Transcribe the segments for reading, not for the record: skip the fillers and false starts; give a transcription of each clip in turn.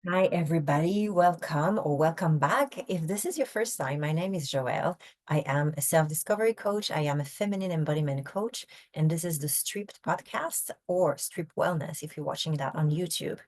Hi, everybody. Welcome or welcome back. If this is your first time, my name is Joëlle. I am a self-discovery coach. I am a feminine embodiment coach, and this is the Stripped podcast or Strip Wellness if you're watching that on YouTube.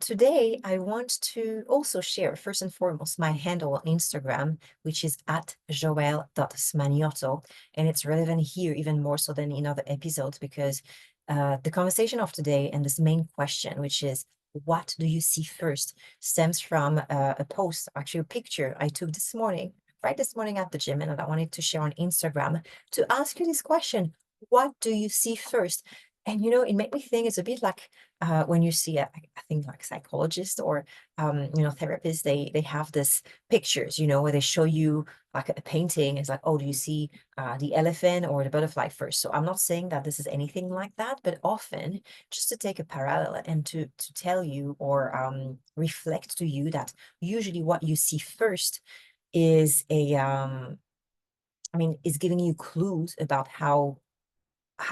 Today, I want to also share, first and foremost, my handle on Instagram, which is at joelle.smaniotto. And it's relevant here even more so than in other episodes because the conversation of today and this main question, which is, what do you see first, stems from a post, actually a picture I took this morning, right this morning at the gym, and that I wanted to share on Instagram to ask you this question. What do you see first? And it made me think it's a bit like when you see I think like psychologists or therapists, they have this pictures, where they show you like a painting. It's like, oh, do you see the elephant or the butterfly first? So I'm not saying that this is anything like that, but often just to take a parallel and to tell you or reflect to you that usually what you see first is is giving you clues about how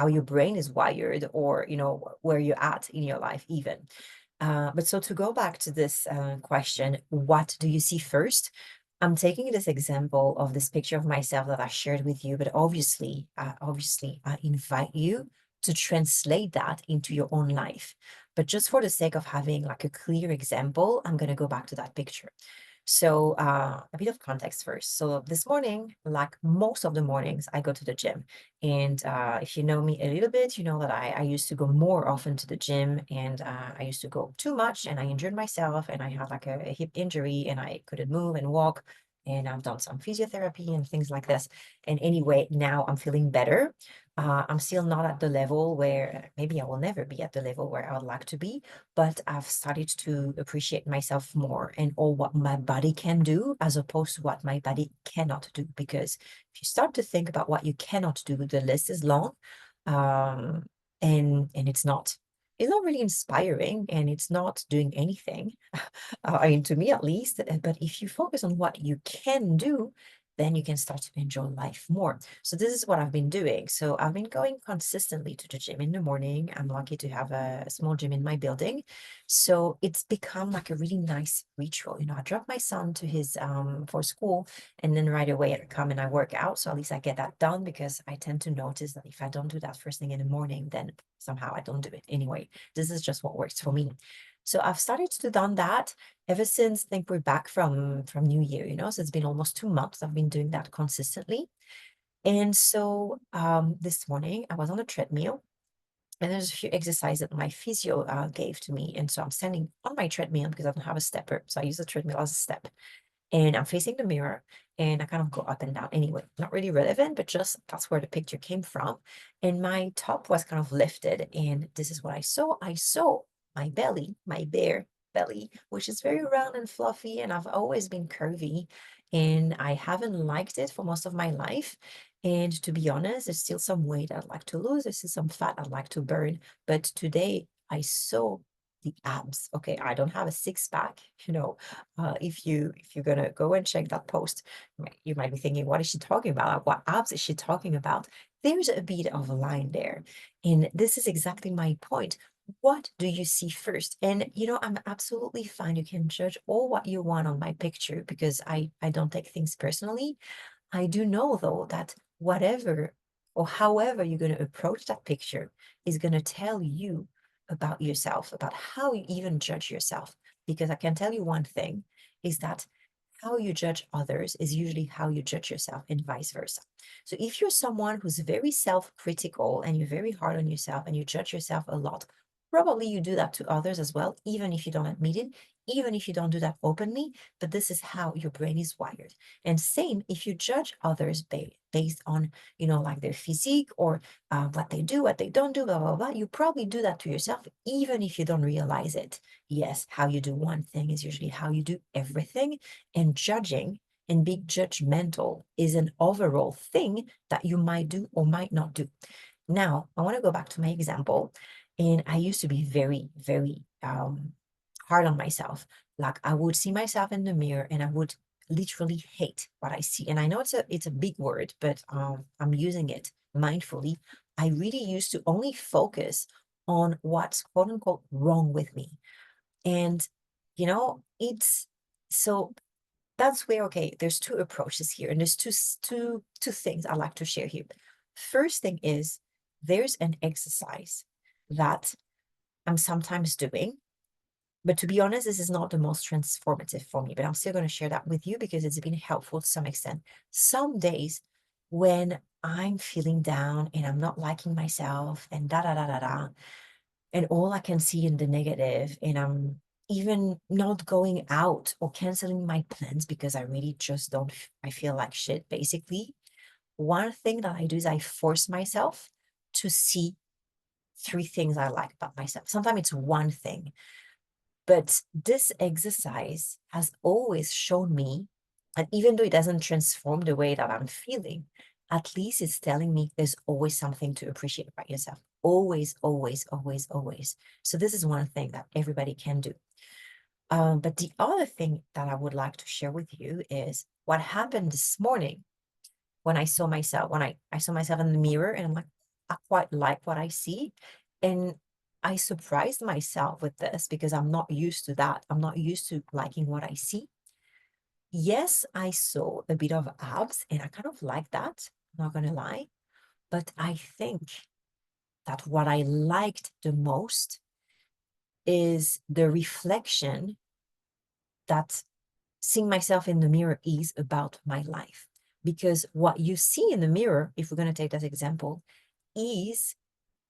your brain is wired or where you're at in your life even. But so to go back to this question, what do you see first? I'm taking this example of this picture of myself that I shared with you, but obviously I invite you to translate that into your own life. But just for the sake of having like a clear example, I'm going to go back to that picture. So, a bit of context first. So, this morning, like most of the mornings, I go to the gym. And if you know me a little bit, you know that I used to go more often to the gym and I used to go too much and I injured myself and I had like a hip injury and I couldn't move and walk. And I've done some physiotherapy and things like this. And anyway, now I'm feeling better. I'm still not at the level where maybe I will never be at the level where I would like to be, but I've started to appreciate myself more and all what my body can do as opposed to what my body cannot do. Because if you start to think about what you cannot do, the list is long, um, and it's not really inspiring and it's not doing anything. I mean, to me at least. But if you focus on what you can do, then you can start to enjoy life more. So this is what I've been doing. So I've been going consistently to the gym in the morning. I'm lucky to have a small gym in my building. So it's become like a really nice ritual. I drop my son to his for school and then right away I come and I work out. So at least I get that done because I tend to notice that if I don't do that first thing in the morning, then somehow I don't do it anyway. This is just what works for me. So I've started to done that ever since I think we're back from New Year, so it's been almost 2 months. I've been doing that consistently. And so this morning I was on a treadmill and there's a few exercises that my physio gave to me. And so I'm standing on my treadmill because I don't have a stepper. So I use the treadmill as a step. And I'm facing the mirror and I kind of go up and down anyway. Not really relevant, but just that's where the picture came from. And my top was kind of lifted. And this is what I saw. I saw my belly, my bare belly, which is very round and fluffy. And I've always been curvy. And I haven't liked it for most of my life. And to be honest, there's still some weight I'd like to lose. There's still some fat I'd like to burn. But today I saw the abs. Okay, I don't have a six pack, if you're gonna go and check that post, you might be thinking, what is she talking about? Like, what abs is she talking about? There's a bit of a line there. And this is exactly my point. What do you see first? And I'm absolutely fine. You can judge all what you want on my picture because I don't take things personally. I do know though that whatever or however you're going to approach that picture is going to tell you about yourself, about how you even judge yourself. Because I can tell you one thing is that how you judge others is usually how you judge yourself and vice versa. So if you're someone who's very self-critical and you're very hard on yourself and you judge yourself a lot, probably you do that to others as well, even if you don't admit it, even if you don't do that openly, but this is how your brain is wired. And same if you judge others based on, like their physique or what they do, what they don't do, blah, blah, blah. You probably do that to yourself, even if you don't realize it. Yes, how you do one thing is usually how you do everything. And judging and being judgmental is an overall thing that you might do or might not do. Now, I want to go back to my example. And I used to be very, very hard on myself. Like I would see myself in the mirror and I would literally hate what I see. And I know it's a big word, but I'm using it mindfully. I really used to only focus on what's quote unquote wrong with me. And it's so that's where, okay, there's two approaches here, and there's two things I like to share here. First thing is there's an exercise that I'm sometimes doing, but to be honest, this is not the most transformative for me, but I'm still going to share that with you because it's been helpful to some extent. Some days when I'm feeling down and I'm not liking myself and da da da da da, and all I can see in the negative, and I'm even not going out or canceling my plans because I really just don't, I feel like shit, basically. One thing that I do is I force myself to see three things I like about myself. Sometimes it's one thing, but this exercise has always shown me, and even though it doesn't transform the way that I'm feeling, at least it's telling me there's always something to appreciate about yourself. Always, always, always, always. So this is one thing that everybody can do. But the other thing that I would like to share with you is what happened this morning when I saw myself, when I saw myself in the mirror, and I'm like, I quite like what I see. And I surprised myself with this because I'm not used to that. I'm not used to liking what I see. Yes, I saw a bit of abs and I kind of like that. I'm not gonna lie. But I think that what I liked the most is the reflection that seeing myself in the mirror is about my life. Because what you see in the mirror, if we're going to take that example, is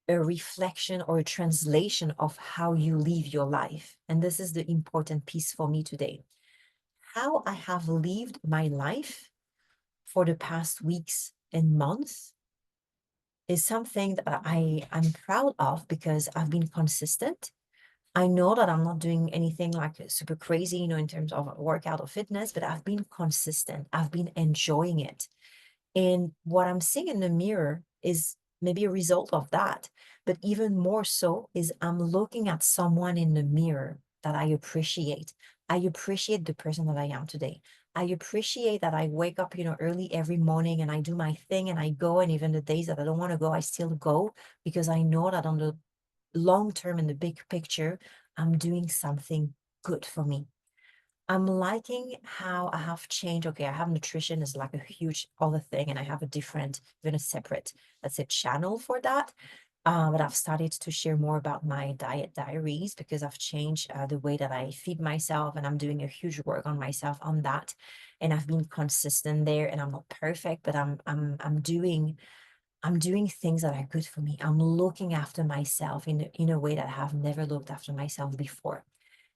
a reflection or a translation of how you live your life. And this is the important piece for me today. How I have lived my life for the past weeks and months is something that I'm proud of because I've been consistent. I know that I'm not doing anything like super crazy, in terms of workout or fitness, but I've been consistent. I've been enjoying it. And what I'm seeing in the mirror is maybe a result of that. But even more so is I'm looking at someone in the mirror that I appreciate. I appreciate the person that I am today. I appreciate that I wake up, early every morning and I do my thing and I go. And even the days that I don't want to go, I still go because I know that on the long term, in the big picture, I'm doing something good for me. I'm liking how I have changed. Okay, I have nutrition as like a huge other thing, and I have a different, even a separate, let's say, channel for that. But I've started to share more about my diet diaries because I've changed the way that I feed myself, and I'm doing a huge work on myself on that. And I've been consistent there, and I'm not perfect, but I'm doing things that are good for me. I'm looking after myself in a way that I have never looked after myself before.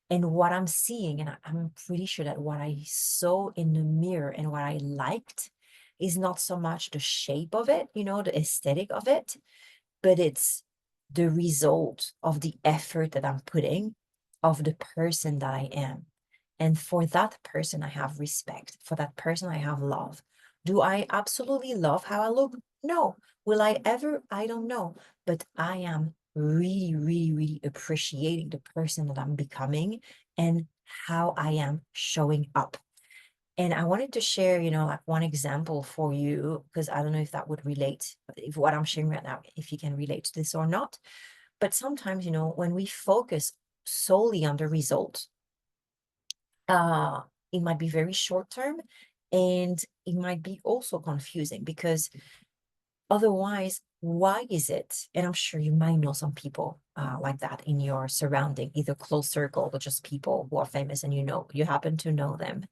And what I'm seeing, and I'm pretty sure that what I saw in the mirror and what I liked is not so much the shape of it, the aesthetic of it, but it's the result of the effort that I'm putting, of the person that I am. And for that person, I have respect. For that person, I have love. Do I absolutely love how I look? No. Will I ever? I don't know. But I am really, really, really appreciating the person that I'm becoming and how I am showing up. And I wanted to share, like one example for you, because I don't know if that would relate, if what I'm sharing right now, if you can relate to this or not. But sometimes, when we focus solely on the result, uh, it might be very short term and it might be also confusing because otherwise, why is it? And I'm sure you might know some people like that in your surrounding, either close circle or just people who are famous and you happen to know them.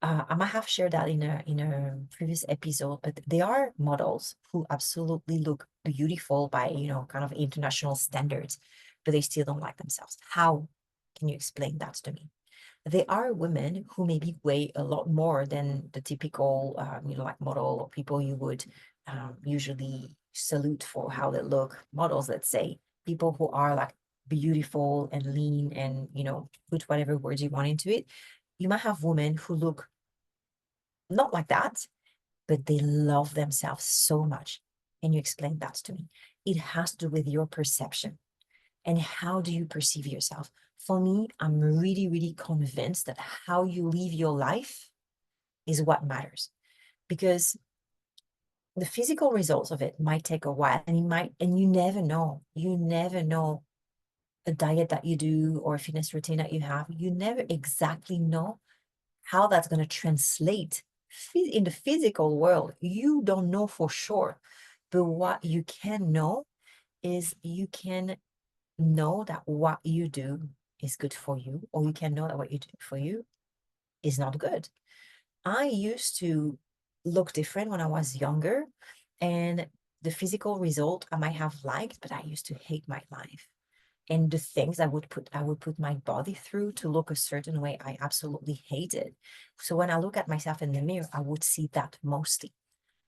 I might have shared that in a previous episode, but they are models who absolutely look beautiful by, kind of international standards, but they still don't like themselves. How can you explain that to me? They are women who maybe weigh a lot more than the typical, like model or people you would usually salute for how they look. Models, let's say, people who are like beautiful and lean and, put whatever words you want into it. You might have women who look not like that, but they love themselves so much. Can you explain that to me? It has to do with your perception. And how do you perceive yourself? For me, I'm really, really convinced that how you live your life is what matters because the physical results of it might take a while and you never know. You never know a diet that you do or a fitness routine that you have, you never exactly know how that's going to translate in the physical world. You don't know for sure. But what you can know is you can know that what you do is good for you, or you can know that what you do for you is not good. I used to look different when I was younger, and the physical result I might have liked, but I used to hate my life. And the things I would put my body through to look a certain way, I absolutely hated. So when I look at myself in the mirror, I would see that mostly.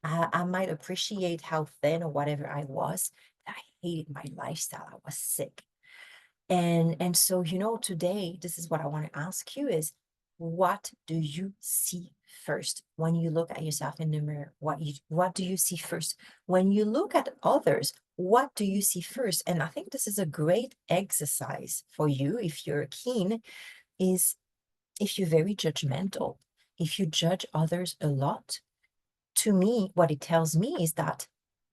I might appreciate how thin or whatever I was, but I hated my lifestyle. I was sick. And so, today, this is what I want to ask you is, what do you see first when you look at yourself in the mirror? What do you see first? When you look at others, what do you see first? And I think this is a great exercise for you if you're keen, is if you're very judgmental, if you judge others a lot, to me, what it tells me is that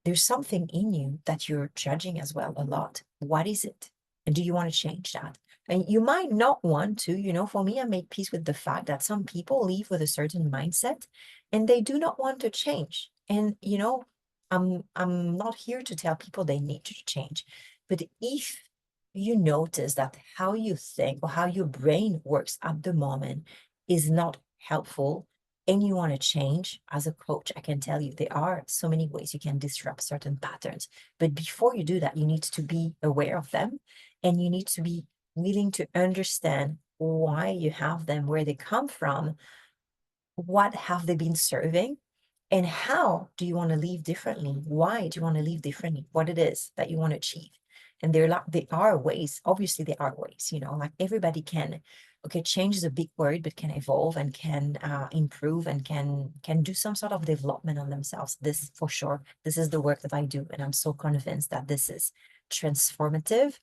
there's something in you that you're judging as well a lot. What is it? And do you want to change that? And you might not want to, for me, I make peace with the fact that some people leave with a certain mindset and they do not want to change. And, I'm not here to tell people they need to change. But if you notice that how you think or how your brain works at the moment is not helpful, and you want to change, as a coach, I can tell you there are so many ways you can disrupt certain patterns. But before you do that, you need to be aware of them, and you need to be willing to understand why you have them, where they come from, what have they been serving, and how do you want to live differently? Why do you want to live differently? What it is that you want to achieve? And there are ways, obviously there are ways, like everybody can, okay, change is a big word, but can evolve and can improve and can do some sort of development on themselves. This for sure, this is the work that I do. And I'm so convinced that this is transformative.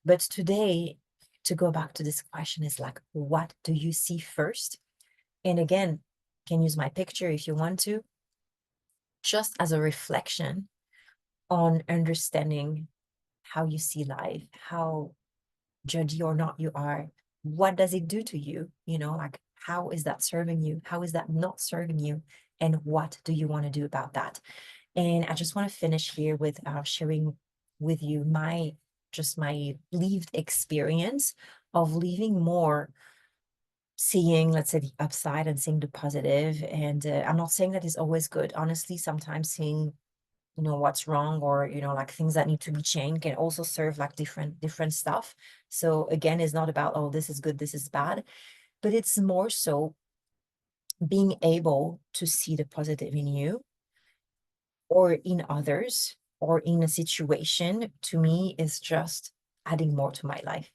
But today, to go back to this question is like, what do you see first? And again, can use my picture if you want to, just as a reflection on understanding how you see life, how judgy or not you are. What does it do to you? Like, how is that serving you? How is that not serving you? And what do you want to do about that? And I just want to finish here with sharing with you my lived experience of living more, seeing, let's say, the upside and seeing the positive. And I'm not saying that is always good. Honestly, sometimes seeing, what's wrong, or, like things that need to be changed can also serve like different stuff. So again, it's not about, oh, this is good, this is bad, but it's more so being able to see the positive in you or in others or in a situation, to me, is just adding more to my life,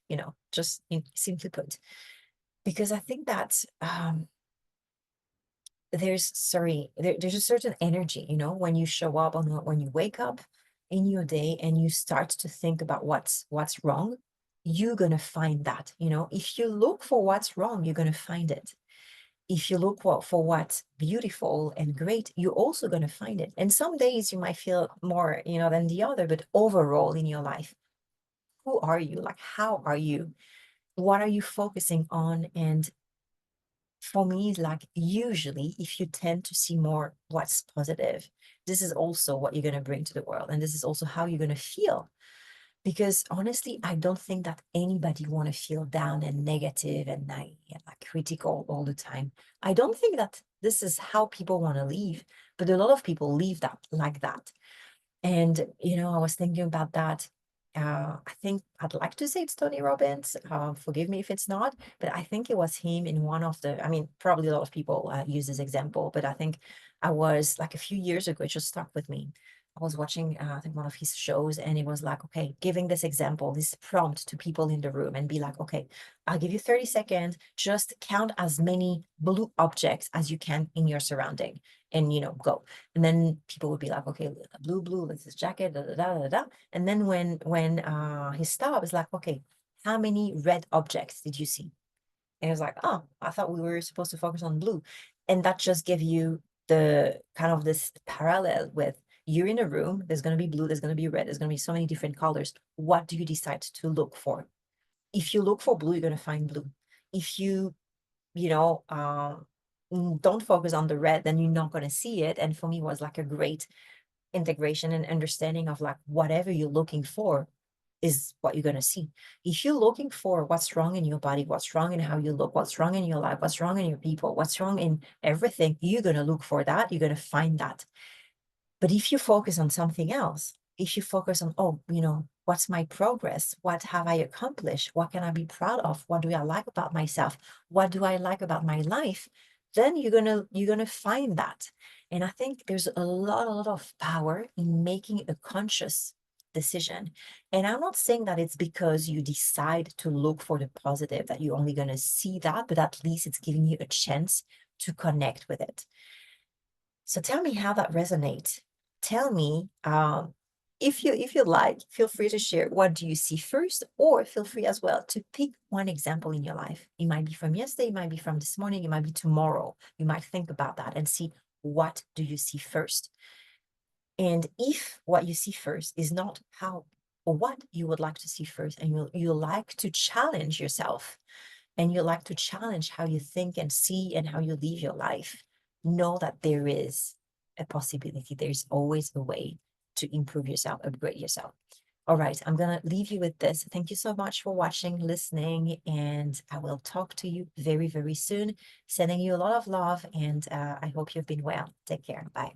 just simply put. Because I think that there's a certain energy, when you show up when you wake up in your day and you start to think about what's wrong, you're gonna find that, if you look for what's wrong, you're gonna find it. If you look for what's beautiful and great, you're also gonna find it. And some days you might feel more, than the other, but overall in your life, who are you? Like, how are you? What are you focusing on? And for me, like, usually if you tend to see more what's positive, this is also what you're going to bring to the world, and this is also how you're going to feel. Because honestly, I don't think that anybody want to feel down and negative and like critical all the time. I don't think that this is how people want to live, but a lot of people live that like that. And, I was thinking about that. I think I'd like to say it's Tony Robbins. Forgive me if it's not, but I think it was him in one of I mean, probably a lot of people use this example, but I think I was like a few years ago, it just stuck with me. I was watching, I think, one of his shows, and it was like, okay, giving this example, this prompt to people in the room and be like, okay, I'll give you 30 seconds, just count as many blue objects as you can in your surrounding and, go. And then people would be like, okay, blue, let's this jacket, da, da, da, da, da. And then when he stopped, it's like, okay, how many red objects did you see? And it was like, oh, I thought we were supposed to focus on blue. And that just gave you the kind of this parallel with You're in a room, there's going to be blue, there's going to be red, there's going to be so many different colors. What do you decide to look for? If you look for blue, you're going to find blue. If you, you know, don't focus on the red, then you're not going to see it. And for me, it was like a great integration and understanding of like whatever you're looking for is what you're going to see. If you're looking for what's wrong in your body, what's wrong in how you look, what's wrong in your life, what's wrong in your people, what's wrong in everything, you're going to look for that. You're going to find that. But if you focus on something else, if you focus on, oh, what's my progress? What have I accomplished? What can I be proud of? What do I like about myself? What do I like about my life? Then you're gonna find that. And I think there's a lot of power in making a conscious decision. And I'm not saying that it's because you decide to look for the positive that you're only gonna see that, but at least it's giving you a chance to connect with it. So tell me how that resonates. Tell me, if you like, feel free to share what do you see first, or feel free as well to pick one example in your life. It might be from yesterday, it might be from this morning, it might be tomorrow. You might think about that and see what do you see first. And if what you see first is not how or what you would like to see first, and you like to challenge yourself, and you like to challenge how you think and see and how you live your life, know that there is a possibility. There's always a way to improve yourself, upgrade yourself. All right, I'm going to leave you with this. Thank you so much for watching, listening, and I will talk to you very, very soon. Sending you a lot of love, and I hope you've been well. Take care. Bye.